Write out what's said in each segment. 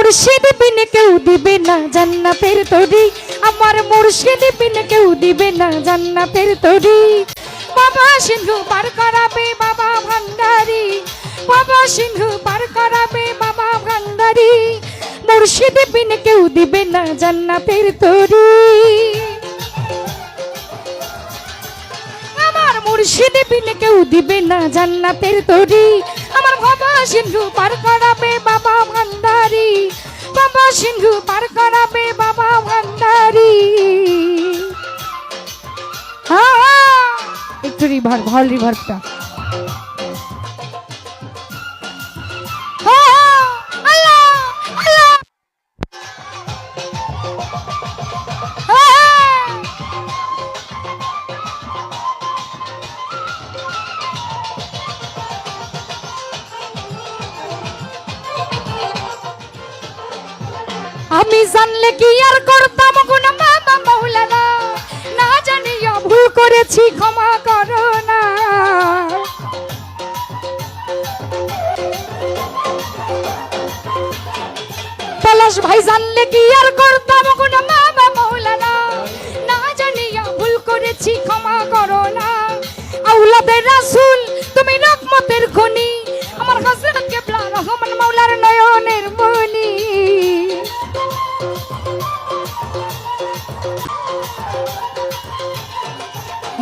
মুর্শিদ বিনে কেউ দিবে না জান্নাতের তরি, আমার মুর্শিদ বিনে কেউ দিবে না জান্নাতের তরি। বাবা সিন্ধু পার করাবে বাবা ভান্ডারি, বাবা সিন্ধু পার করাবে বাবা ভান্ডারি, মুর্শিদ বিনে কেউ দিবে না জান্নাতের তরি। আমার মুর্শিদ বিনে কেউ দিবে না জান্নাতের তরি, আমার বাবা সিন্ধু পার করাবে বাবা ভান্ডারি, বাবা সিন্ধু পার করাবে বাবা ভান্ডারি। একটু রিভার ভাল রিভারটা আমি জানলে কি আর করতাম গুনাহ বাবা মাওলানা, না জানিয়া ভুল করেছি ক্ষমা করো না। পলাশ ভাই জানলে কি আর করতাম গুনাহ বাবা মাওলানা, না জানিয়া ভুল করেছি ক্ষমা করো না। আওলাদের রাসূল তুমি রহমতের খনি, আমার হযরত কিবলা রহমান মাওলার নয়নের মনি।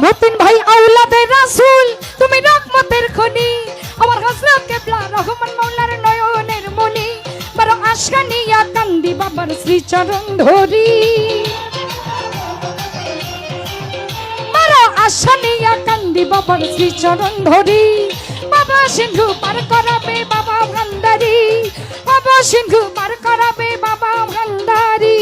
মতিন ভাই আওলাদের রাসূল তুমি রহমতের খনি, আমার হযরত কিবলা রহমান মাওলার নয়নের মনি। বড় আশা নিয়া কান্দি বাবার শ্রীচরণ ধরি, বড় আশা নিয়া কান্দি বাবার শ্রীচরণ ধরি। বাবা সিন্ধু পার করাবে বাবা ভান্ডারি, বাবা সিন্ধু পার করাবে বাবা ভান্ডারি।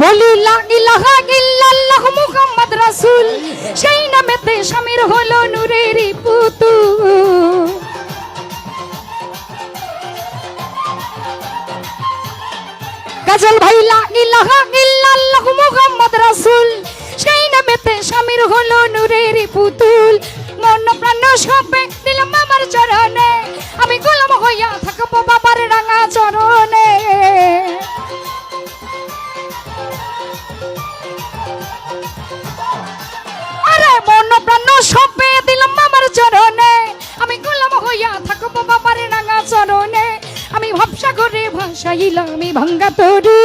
বলি লা ইলাহা ইল্লাল্লাহ মুহাম্মদ রাসূল, সেই নামেতে শামির হলো নূরের পুতুল। কাজল ভাই লা ইলাহা ইল্লাল্লাহ মুহাম্মদ রাসূল, সেই নামেতে শামির হলো নূরের পুতুল। মন প্রাণ সবে দিলাম বাবার চরণে, আমি গোলাম হইয়া থাকবো বাবার রাঙা চরণে। মন প্রাণ সবে দিলাম বাবার চরণে, আমি গোলাম হইয়া থাকবো বাবার রাঙা চরণে। আমি ভবসাগরে ভাসাইলাম ভাঙ্গা তরি।